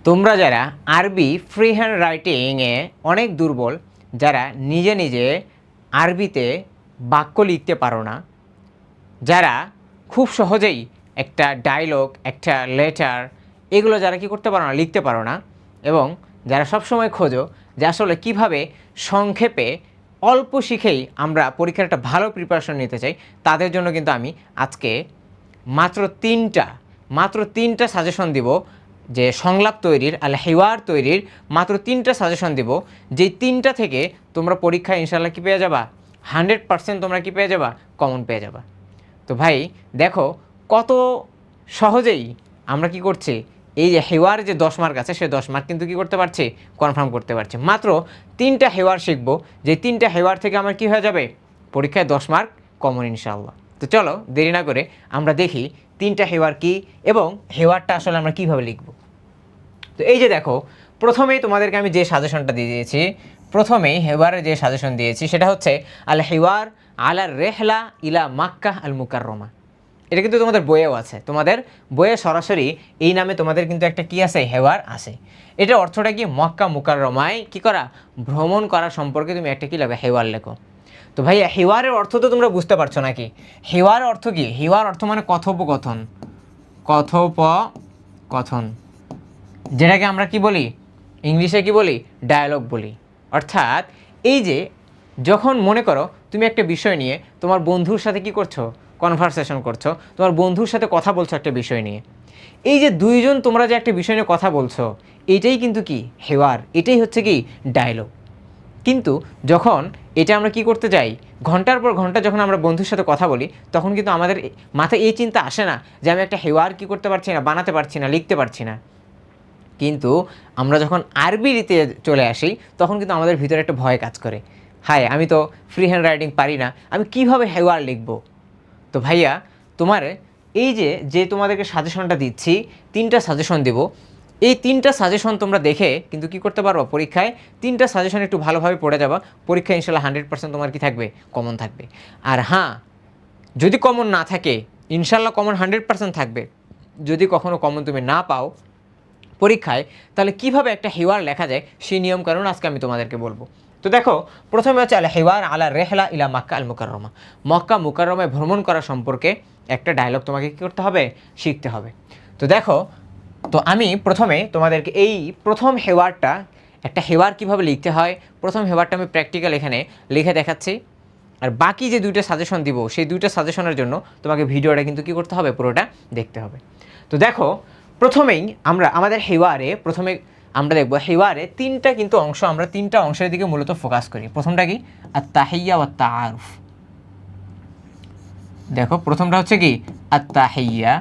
তোমরা যারা আরবি ফ্রি হ্যান্ড রাইটিংয়ে অনেক দুর্বল, যারা নিজে নিজে আরবিতে বাক্য লিখতে পারো না, যারা খুব সহজেই একটা ডায়লগ, একটা লেটার, এগুলো যারা কি করতে পারো না, লিখতে পারো না, এবং যারা সবসময় খোঁজো যে আসলে কীভাবে সংক্ষেপে অল্প শিখেই আমরা পরীক্ষার একটা ভালো প্রিপারেশন নিতে চাই, তাদের জন্য কিন্তু আমি আজকে মাত্র তিনটা সাজেশন দিব, যে সংলাপ তৈরির, আল হিওয়ার তৈরির মাত্র তিনটা সাজেশন দিব, যেই তিনটা থেকে তোমরা পরীক্ষায় ইনশাল্লাহ কী পেয়ে যাবা, 100% তোমরা কী পেয়ে যাবা, কমন পেয়ে যাবা। তো ভাই দেখো কত সহজেই আমরা কি করছি, এই যে হেওয়ার যে 10 মার্ক আছে, সে 10 মার্ক কিন্তু কী করতে পারছি, কনফার্ম করতে পারছি। মাত্র তিনটা হেওয়ার শিখবো, যে তিনটা হেওয়ার থেকে আমার কী হয়ে যাবে, পরীক্ষায় 10 মার্ক কমন ইনশাআল্লাহ। তো চলো দেরি না করে আমরা দেখি তিনটা হেওয়ার কি এবং হেওয়ারটা আসলে আমরা কীভাবে লিখব। তো এই যে দেখো, প্রথমেই তোমাদেরকে আমি যে সাজেশনটা দিয়ে দিয়েছি, প্রথমেই হেওয়ারের যে সাজেশন দিয়েছি সেটা হচ্ছে আল হেওয়ার আলা রেহলা ইলা মাক্কা আল মুকাররমা। এটা কিন্তু তোমাদের বইয়েও আছে, তোমাদের বইয়ে সরাসরি এই নামে তোমাদের কিন্তু একটা কি আছে, হেওয়ার আছে। এটা অর্থটা কি, মক্কা মুকাররমায় কি করা, ভ্রমণ করা সম্পর্কে তুমি একটা কি লেখো, হেওয়ার লেখো। তো ভাইয়া হেওয়ারের অর্থ তো তোমরা বুঝতে পারছো নাকি? হেওয়ার অর্থ কি? হেওয়ার অর্থ মানে কথোপকথন, কথোপকথন, যেটাকে আমরা কি বলি, ইংলিশে কি বলি, ডায়ালগ বলি। অর্থাৎ এই যে যখন মনে করো তুমি একটা বিষয় নিয়ে তোমার বন্ধুর সাথে কি করছো, কনভারসেশন করছো, তোমার বন্ধুর সাথে কথা বলছো একটা বিষয় নিয়ে, এই যে দুইজন তোমরা যে একটা বিষয় নিয়ে কথা বলছো, এইটাই কিন্তু কি হেওয়ার, এটাই হচ্ছে কি ডায়লগ। কিন্তু যখন এটা আমরা কি করতে যাই, ঘন্টার পর ঘন্টা যখন আমরা বন্ধুর সাথে কথা বলি, তখন কিন্তু আমাদের মাথায় এই চিন্তা আসে না যে আমি একটা হেওয়ার কি করতে পারছি না, বানাতে পারছি না, লিখতে পারছি না। কিন্তু আমরা যখন আরবিতে চলে আসি, তখন কিন্তু আমাদের ভিতরে একটা ভয় কাজ করে, হায় আমি তো ফ্রি হ্যান্ড রাইটিং পারি না, আমি কিভাবে হেওয়ার লিখব। তো ভাইয়া তোমার এই যে তোমাদেরকে সাজেশনটা দিচ্ছি, তিনটা সাজেশন দেব, এই তিনটা সাজেশন তোমরা দেখে কিন্তু কি করতে পারো, পরীক্ষায় তিনটা সাজেশন একটু ভালোভাবে পড়ে যাবা, পরীক্ষায় ইনশাল্লাহ 100% তোমার কি থাকবে, কমন থাকবে। আর হ্যাঁ, যদি কমন না থাকে, ইনশাল্লাহ কমন 100% থাকবে। যদি কখনো কমন তুমি না পাও পরীক্ষায়, তাহলে কিভাবে একটা হেওয়ার লেখা যায় সেই নিয়মকানুন আজকে আমি তোমাদেরকে বলবো। তো দেখো, প্রথমে হচ্ছে আল হেওয়ার আলা রেহলা ইলা মাক্কা আল মুকাররমা, মক্কা মুকাররমায় ভ্রমণ করা সম্পর্কে একটা ডায়লগ তোমাকে কী করতে হবে, শিখতে হবে। তো দেখো, তো আমি প্রথমে তোমাদেরকে এই প্রথম হেওয়ারটা, একটা হেওয়ার কীভাবে লিখতে হয়, প্রথম হেওয়ারটা আমি প্র্যাকটিক্যাল এখানে লিখে দেখাচ্ছি। আর বাকি যে দুইটা সাজেশন দিব, সেই দুইটা সাজেশনের জন্য তোমাকে ভিডিওটা কিন্তু কী করতে হবে, পুরোটা দেখতে হবে। তো দেখো, প্রথমেই আমরা আমাদের হেওয়ারে প্রথমে আমরা দেখব, হেওয়ারে তিনটা কিন্তু অংশ, আমরা তিনটা অংশের দিকে মূলত ফোকাস করি। প্রথমটা কি, আত-তাহিয়্যা ওয়াত তাআরুফ। দেখো প্রথমটা হচ্ছে কি, আত-তাহিয়্যা।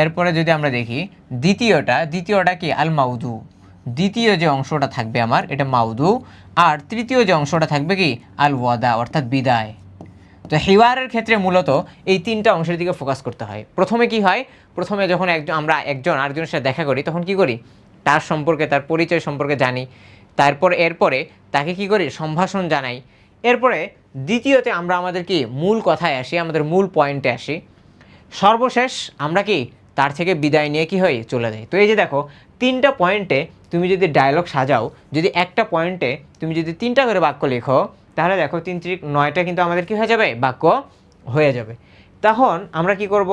এরপরে যদি আমরা দেখি দ্বিতীয়টা কি, আল মাউদু। দ্বিতীয় যে অংশটা থাকবে আমার, এটা মাউদু। আর তৃতীয় যে অংশটা থাকবে কি, আল ওয়াদা, অর্থাৎ বিদায়। তো হেওয়ারের ক্ষেত্রে মূলত এই তিনটা অংশের দিকে ফোকাস করতে হয়। প্রথমে কি হয়, প্রথমে যখন আমরা একজন আরেকজনের সাথে দেখা করি, তখন কি করি, তার সম্পর্কে, তার পরিচয় সম্পর্কে জানি। এরপরে তাকে কি করি, সম্ভাষণ জানাই। এরপরে দ্বিতীয়তে আমরা আমাদের কি মূল কথায় আসি, আমাদের মূল পয়েন্টে আসি। সর্বশেষ আমরা কি তার থেকে বিদায় নিয়ে কি হই, চলে যাই। তো এই যে দেখো, তিনটা পয়েন্টে তুমি যদি ডায়লগ সাজাও, যদি একটা পয়েন্টে তুমি যদি তিনটা করে বাক্য লেখো, তাহলে দেখো 3 × 9টা কিন্তু আমাদের কি হয়ে যাবে, বাক্য হয়ে যাবে। তখন আমরা কি করব,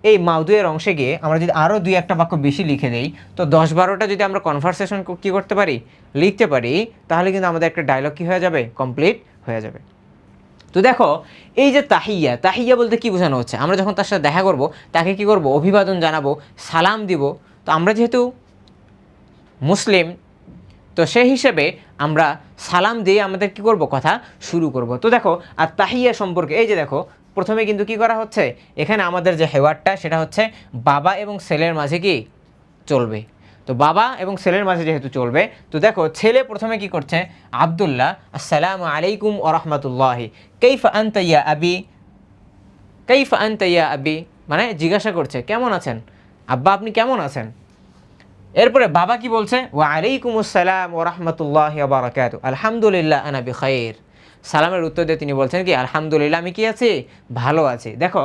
এই মাউদুয়ের অংশে গিয়ে আমরা যদি আরও 2-1টা বাক্য বেশি লিখে দেই, তো 10-12টা যদি আমরা কনভারসেশন কী করতে পারি, লিখতে পারি, তাহলে কিন্তু আমাদের একটা ডায়লগ কী হয়ে যাবে, কমপ্লিট হয়ে যাবে। তো দেখো, এই যে তাহিয়্যা বলতে কি বোঝানো হচ্ছে, আমরা যখন তার সাথে দেখা করব, তাকে কি করব, অভিবাদন জানাবো, সালাম দিব। তো আমরা যেহেতু মুসলিম, তো সেই হিসেবে আমরা সালাম দিয়ে আমাদের কি করব, কথা শুরু করব। তো দেখো, আর তাহিয়্যা সম্পর্কে এই যে দেখো, প্রথমে কিন্তু কি করা হচ্ছে, এখানে আমাদের যে হেওয়ারটা, সেটা হচ্ছে বাবা এবং ছেলের মাঝে কি চলবে। তো বাবা এবং ছেলের মাঝে যেহেতু চলবে, তো দেখো ছেলে প্রথমে কি করছে, আব্দুল্লাহ, আসসালামু আলাইকুম ওয়া রাহমাতুল্লাহি, কাইফা আনতা ইয়া আবি, কাইফা আনতা ইয়া আবি, মানে জিজ্ঞাসা করছে কেমন আছেন আব্বা, আপনি কেমন আছেন। এরপরে বাবা কি বলছে, ওয়া আলাইকুম আসসালাম ওয়া রাহমাতুল্লাহি ওয়া বারাকাতুহু, আলহামদুলিল্লাহ আনা বিখাইর। সালামের উত্তর দিয়ে তিনি বলছেন কি, আলহামদুলিল্লাহ আমি কি আছি, ভালো আছি। দেখো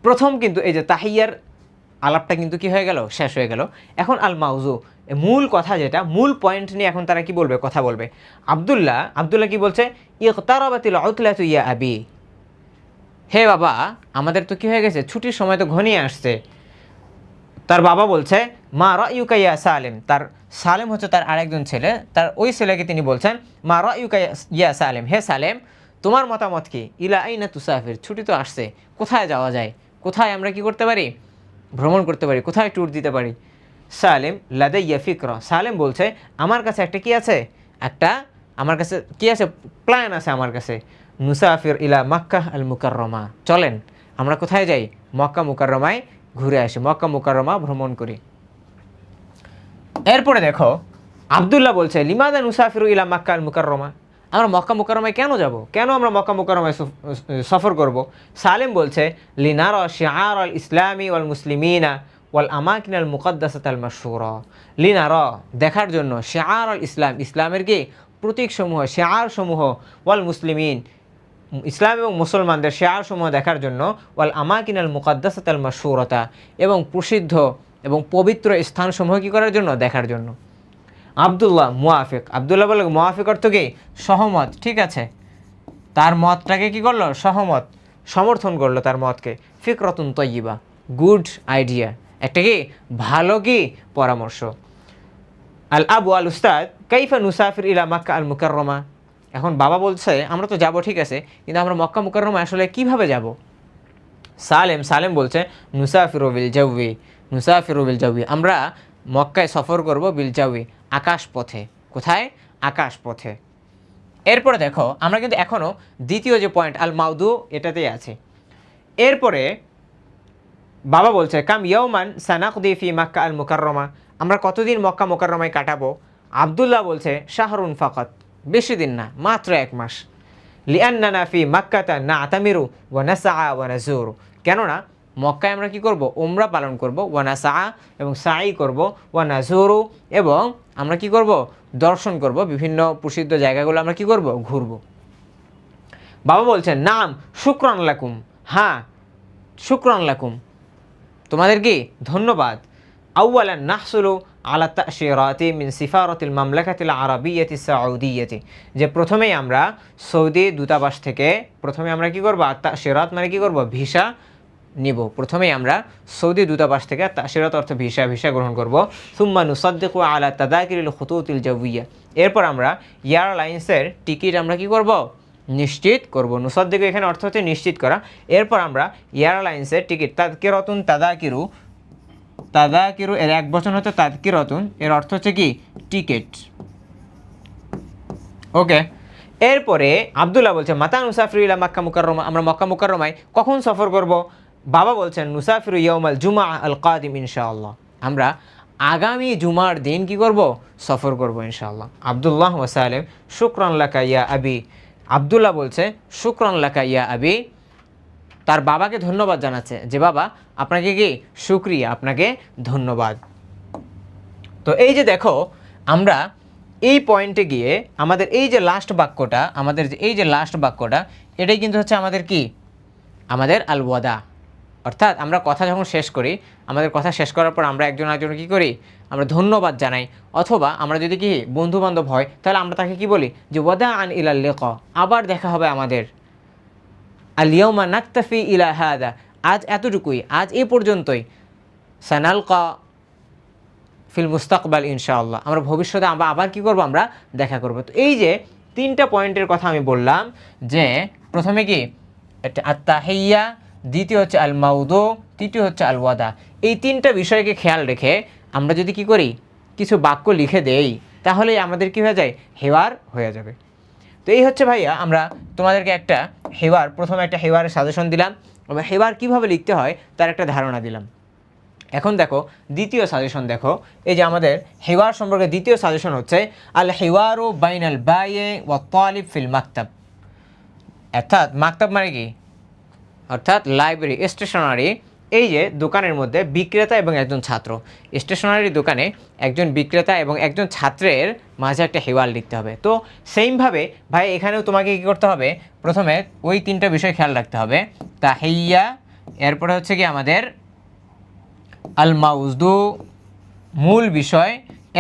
প্রথম কিন্তু এই যে তাহিয়ার আলাপটা কিন্তু কি হয়ে গেল, শেষ হয়ে গেল। এখন আল মাউজু, মূল কথা যেটা, মূল পয়েন্ট নিয়ে এখন তারা কি বলবে, কথা বলবে। আব্দুল্লাহ কি বলছে, ইকতারাবাতিল উতলাতু ইয়া আবি, হে বাবা আমাদের তো কি হয়ে গেছে, ছুটির সময় তো ঘনিয়ে আসছে। তার বাবা বলছে মা রায়ুকা ইয়া সালেম, তার সালেম হচ্ছে তার আরেকজন ছেলে, তার ওই ছেলেকে তিনি বলছেন মা রায়ুকা ইয়া সালেম, হে সালেম তোমার মতামত কি, ইলা আইনা তুসাফির, ছুটি তো আসছে, কোথায় যাওয়া যায়, কোথায় আমরা কি করতে পারি, ভ্রমণ করতে পারি, কোথায় ট্যুর দিতে পারি। সালেম লাদাইয়া ফিকরা, সালেম বলছে আমার কাছে একটা কি আছে, আমার কাছে কি আছে, প্ল্যান আছে আমার কাছে। নুসাফির ইলা মক্কা আল মুকাররমা, চলেন আমরা কোথায় যাই, মক্কা মুকাররমায় ঘুরে আসি, মক্কা মুকাররমা ভ্রমণ করি। এরপরে দেখো আব্দুল্লাহ বলছে লিমাদা নুসাফিরু ইলা মক্কা আল মুকাররমা, আমরা মক্কা মুকাররমায় কেন যাব, কেন আমরা মক্কা মুকাররমায় সফর করব। সালেম বলছে লিনারা শিআর আল ইসলামি ওয়াল মুসলিমিনা ওয়াল আমাকিন আল মুকদ্দাসাত আল মাশহুরা, লিনারা দেখার জন্য, শিআর আল ইসলাম ইসলামের কি প্রতীকসমূহ, শিআর সমূহ, ওয়াল মুসলিমিন ইসলাম এবং মুসলমানদের শিআর সমূহ দেখার জন্য, ওয়াল আমাকিন আল মুকদ্দাসাত আল মাশহুরাতা এবং প্রসিদ্ধ এবং পবিত্র স্থানসমূহ কী করার জন্য, দেখার জন্য। আব্দুল্লাহ মুআফিক, আব্দুল্লাহ বলে মুআফিক অর্থ কি, সহমত, ঠিক আছে, তার মতটাকে কি করলো, সহমত, সমর্থন করলো তার মতকে। ফিকরাতুন তাইয়্যিবা, গুড আইডিয়া, একটা কি ভালো কি পরামর্শ। আল আবু আল উস্তাদ কাইফা নুসাফির ইলা মক্কা আল মুকাররমা, এখন বাবা বলছে আমরা তো যাব ঠিক আছে, কিন্তু আমরা মক্কা মুকাররমা আসলে কিভাবে যাব। সালেম বলছে নুসাফিরু বিল জাওয়ি, নুসাফিরু বিল জাওয়ি, আমরা মক্কায় সফর করব বিল জাওয়ি, আকাশ পথে, কোথায়, আকাশ পথে। এরপরে দেখো আমরা কিন্তু এখনও দ্বিতীয় যে পয়েন্ট আল মাউদু এটাতেই আছে। এরপরে বাবা বলছে কাম ইয়াওমান সানাকদি ফি মক্কা আল মুকাররমা, আমরা কতদিন মক্কা মুকাররমায় কাটাবো। আব্দুল্লাহ বলছে শাহরুন ফাকাত, বেশি দিন না, মাত্র 1 মাস। লিআন্নানা ফি মাক্কাতা নাতামিরু ওয়া নাসআ ওয়া নাজুরু, কেননা মক্কায় আমরা কি করব, উমরা পালন করব, ওয়া নাসআ এবং সাই করব, ওয়া নাজুরু এবং আমরা কি করব, দর্শন করব, বিভিন্ন প্রসিদ্ধ জায়গাগুলো আমরা কি করব, ঘুরব। বাবা বলছেন নাম শুকরান লাকুম, হ্যাঁ শুকরান লাকুম, তোমাদের কি ধন্যবাদ। আউয়ালান নাহসুলু আলা তাশিরাতি মিন সিফারাতিল মামলাকাতিল আরাবিয়াতি সাউদিয়াতি, যে প্রথমেই আমরা সৌদি দূতাবাস থেকে প্রথমে আমরা কি করব, তাশিরাত মানে কি করব, ভিসা নিব, প্রথমেই আমরা সৌদি দূতাবাস থেকে, তাশিরাত অর্থ ভিসা গ্রহণ করব। সুম্মা নুসাদ্দিকু আলা তাদাকিরিল খুতুতিল জাওয়িয়া, এরপর আমরা এয়ারলাইন্সের টিকিট আমরা কি করব, নিশ্চিত করব। নুসাদ্দিকু এখানে অর্থ হচ্ছে নিশ্চিত করা। এরপর আমরা এয়ারলাইন্সের টিকিট, তাদকিরাতুন তাদাকিরু এর এক বচন হচ্ছে তাদকিরাতুন, এর অর্থ হচ্ছে কি টিকিট, ওকে। এরপরে আব্দুল্লাহ বলছে মাতা নুসাফিরু ইলা মক্কা মুকাররমা, আমরা মক্কা মুকাররমায় কখন সফর করব। বাবা বলছেন নুসাফিরু ইয়াউমাল জুমআ আল কাদিম ইনশাআল্লাহ, আমরা আগামী জুমার দিন কি করব, সফর করব ইনশাআল্লাহ। আব্দুল্লাহ ওয়া সালেম শুকরান লাকা ইয়া আবি, আব্দুল্লাহ বলছে শুকরান লাকা ইয়া আবি, তার বাবাকে ধন্যবাদ জানাচ্ছে, যে বাবা আপনাকে কি শুকরিয়া, আপনাকে ধন্যবাদ। তো এই যে দেখো আমরা এই পয়েন্টে গিয়ে আমাদের এই যে লাস্ট বাক্যটা, এটাই কিন্তু হচ্ছে আমাদের কি, আমাদের আল ওয়াদা, অর্থাৎ আমরা কথা যখন শেষ করি, আমাদের কথা শেষ করার পর আমরা একজন আরেকজনকে কী করি, আমরা ধন্যবাদ জানাই। অথবা আমরা যদি কি বন্ধুবান্ধব হয় তাহলে আমরা তাকে কি বলি, যে ওয়াদা আন ইলাল লিকা, আবার দেখা হবে আমাদের। আল ইয়াউমা নাকতাফি ইলা হাদা, আজ এতটুকুই, আজ এই পর্যন্তই। সানালকা ফিল মুস্তাকবাল ইনশাআল্লাহ, আমরা ভবিষ্যতে আমরা আবার কি করব, আমরা দেখা করব। তো এই যে 3টা পয়েন্টের কথা আমি বললাম, যে প্রথমে কি একটা আত্তাহিয়া, দ্বিতীয় হচ্ছে আল মাউদু, তৃতীয় হচ্ছে আল ওয়াদা। এই 3টা বিষয়কে খেয়াল রেখে আমরা যদি কি করি, কিছু বাক্য লিখে দেই, তাহলে আমাদের কি হয়ে যায়, হেওয়ার হয়ে যাবে। তো এই হচ্ছে ভাইয়া আমরা তোমাদেরকে একটা হেওয়ার, প্রথমে একটা হেওয়ারের সাজেশন দিলাম এবং হেওয়ার কীভাবে লিখতে হয় তার একটা ধারণা দিলাম। এখন দেখো দ্বিতীয় সাজেশন, দেখো এই যে আমাদের হেওয়ার সম্পর্কে দ্বিতীয় সাজেশন হচ্ছে আল হেওয়ারু বাইনাল বায়ে ওয়া তালিব ফিল মাকতাব, অর্থাৎ মাকতাব মানে কি, অর্থাৎ লাইব্রেরি, স্টেশনারি। এই যে দোকানের মধ্যে বিক্রেতা এবং একজন ছাত্র, স্টেশনারি দোকানে একজন বিক্রেতা এবং একজন ছাত্রের মাঝে একটা হেওয়ার লিখতে হবে। তো সেইমভাবে ভাই এখানেও তোমাকে কী করতে হবে, প্রথমে ওই 3টা বিষয় খেয়াল রাখতে হবে। তাহিয়া, এরপরে হচ্ছে কি আমাদের আল মাউজু মূল বিষয়,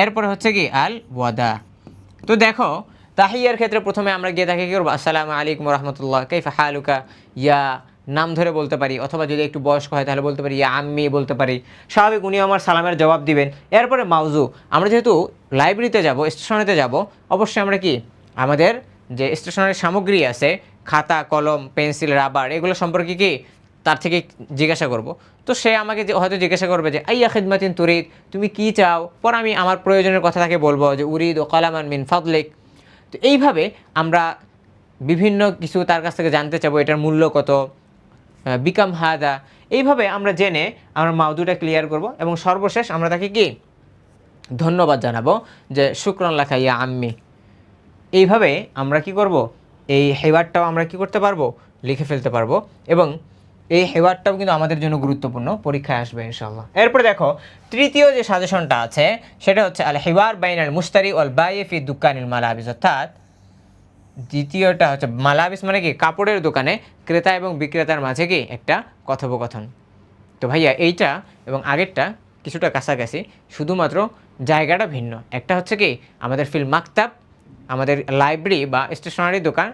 এরপরে হচ্ছে কি আল ওয়াদা। তো দেখো তাহিয়ার ক্ষেত্রে প্রথমে আমরা গিয়ে দেখে কী করবো, আসসালামু আলাইকুম রহমতুল্লাহ, কাইফা হালুকা, ইয়া নাম ধরে বলতে পারি, অথবা যদি একটু বয়স্ক হয় তাহলে বলতে পারি ইয়া আম্মি বলতে পারি, স্বাভাবিক উনি আমার সালামের জবাব দিবেন। এরপরে মাউজু, আমরা যেহেতু লাইব্রেরিতে যাব, স্টেশনেতে যাব, অবশ্যই আমরা কি আমাদের যে স্টেশনারি সামগ্রী আছে, খাতা কলম পেন্সিল রাবার, এগুলো সম্পর্কে কি তার থেকে জিজ্ঞাসা করব। তো সে আমাকে হয়তো জিজ্ঞাসা করবে যে আইয়া খিদমাতিন তুরিদ, তুমি কি চাও। পর আমি আমার প্রয়োজনের কথা তাকে বলবো যে উরিদ ও কালামান মিন ফাদলিক। তো এইভাবে আমরা বিভিন্ন কিছু তার কাছ থেকে জানতে চাবো, এটার মূল্য কত, বিকাম হাদা। এইভাবে আমরা জেনে আমরা মাউদুটা ক্লিয়ার করব এবং সর্বশেষ আমরা তাকে কি ধন্যবাদ জানাবো যে শুকরান লাকা ইয়া আম্মি। এইভাবে আমরা কি করব, এই হেওয়ারটাও আমরা কি করতে পারবো, লিখে ফেলতে পারবো। এবং এই হেওয়ারটাও কিন্তু আমাদের জন্য গুরুত্বপূর্ণ, পরীক্ষায় আসবে ইনশাল্লাহ। এরপরে দেখো তৃতীয় যে সাজেশনটা আছে সেটা হচ্ছে আল হেওয়ার বাইনাল মুস্তারি ওয়াল বাই ফি দুকানিল মালাবিস, অর্থাৎ দ্বিতীয়টা হচ্ছে মালাবিস মানে কি কাপড়ের দোকানে ক্রেতা এবং বিক্রেতার মাঝে কি একটা কথোপকথন। তো ভাইয়া এইটা এবং আগেরটা কিছুটা কাছাকাছি, শুধুমাত্র জায়গাটা ভিন্ন। একটা হচ্ছে কি আমাদের ফিল মাকতাব, আমাদের লাইব্রেরি বা স্টেশনারি দোকান,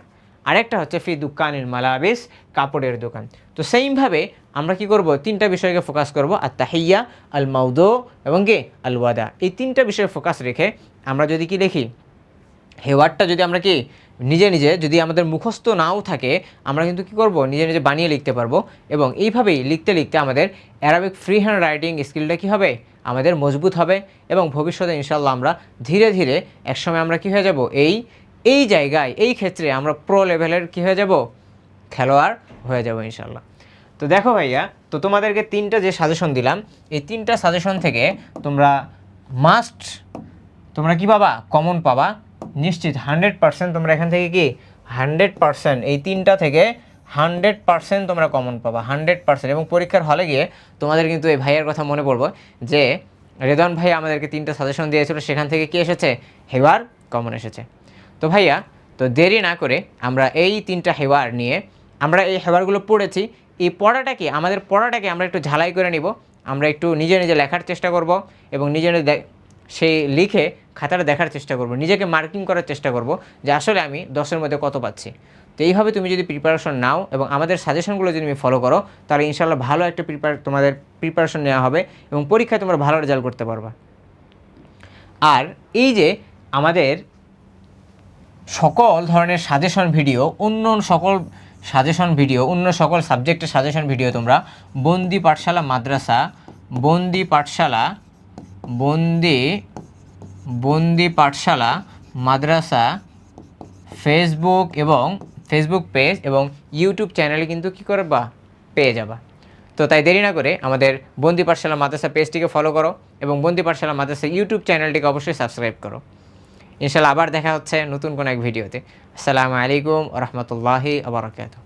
আরেকটা হচ্ছে ফি দুকানিল মালাবিস, কাপড়ের দোকান। তো সেইমভাবে আমরা কি করব, তিনটা বিষয়কে ফোকাস করব, আর তাহিয়া, আল মাউদু এবং কি আল ওয়াদা। এই তিনটা বিষয়ে ফোকাস রেখে আমরা যদি কি লিখি, হেওয়ারটা যদি আমরা কি নিজে নিজে যদি আমাদের মুখস্থ নাও থাকে, আমরা কিন্তু কি করব, নিজে নিজে বানিয়ে লিখতে পারবো। এবং এইভাবেই লিখতে লিখতে আমাদের অ্যারাবিক ফ্রি হ্যান্ড রাইটিং স্কিলটা কী হবে, আমাদের মজবুত হবে। এবং ভবিষ্যতে ইনশাল্লাহ আমরা ধীরে ধীরে একসময় আমরা কী হয়ে যাব, এই জায়গায় এই ক্ষেত্রে আমরা প্রো লেভেলের কী হয়ে যাব, খেলোয়াড় হয়ে যাব ইনশাল্লাহ। তো দেখো ভাইয়া, তো তোমাদেরকে তিনটা যে সাজেশন দিলাম, এই তিনটা সাজেশন থেকে তোমরা মাস্ট তোমরা কি পাবা, কমন পাবা নিশ্চিত 100%। তোমরা এখান থেকে কি 100%, এই তিনটা থেকে 100% তোমরা কমন পাবা, 100%। এবং পরীক্ষার হলে গিয়ে তোমাদের কিন্তু এই ভাইয়ের কথা মনে পড়বো যে রেদওয়ান ভাই আমাদেরকে তিনটা সাজেশন দিয়েছিল, সেখান থেকে কি এসেছে, হেওয়ার কমন এসেছে। তো ভাইয়া, তো দেরি না করে আমরা এই তিনটা হেওয়ার নিয়ে আমরা এই হেওয়ারগুলো পড়েছি, এই পড়াটাকে আমাদের পড়াটাকে আমরা একটু ঝালাই করে নিব। আমরা একটু নিজে নিজে লেখার চেষ্টা করব এবং নিজে নিজে সেই লিখে খাতাটা দেখার চেষ্টা করব, নিজেকে মার্কিং করার চেষ্টা করব যে আসলে আমি 10-এর মধ্যে কত পাচ্ছি। তো এইভাবে তুমি যদি প্রিপারেশন নাও এবং আমাদের সাজেশনগুলো যদি তুমি ফলো করো, তাহলে ইনশাল্লাহ ভালো একটা তোমাদের প্রিপারেশন নেওয়া হবে এবং পরীক্ষায় তোমরা ভালো রেজাল্ট করতে পারবা। আর এই যে আমাদের সকল ধরনের সাজেশন ভিডিও, অন্য সকল সাবজেক্টের সাজেশন ভিডিও তোমরা বন্দি পাঠশালা মাদ্রাসা, বন্দি পাঠশালা মাদ্রাসা ফেসবুক পেজ এবং ইউটিউব চ্যানেলে কিন্তু কী করবা, পেয়ে যাবা। তো তাই দেরি না করে আমাদের বন্দি পাঠশালা মাদ্রাসা পেজটিকে ফলো করো এবং বন্দি পাঠশালা মাদ্রাসা ইউটিউব চ্যানেলটিকে অবশ্যই সাবস্ক্রাইব করো। ইনশাআল্লাহ আবার দেখা হচ্ছে নতুন কোনো এক ভিডিওতে। আসসালামু আলাইকুম ওয়া রাহমাতুল্লাহি ওয়া বারাকাতুহু।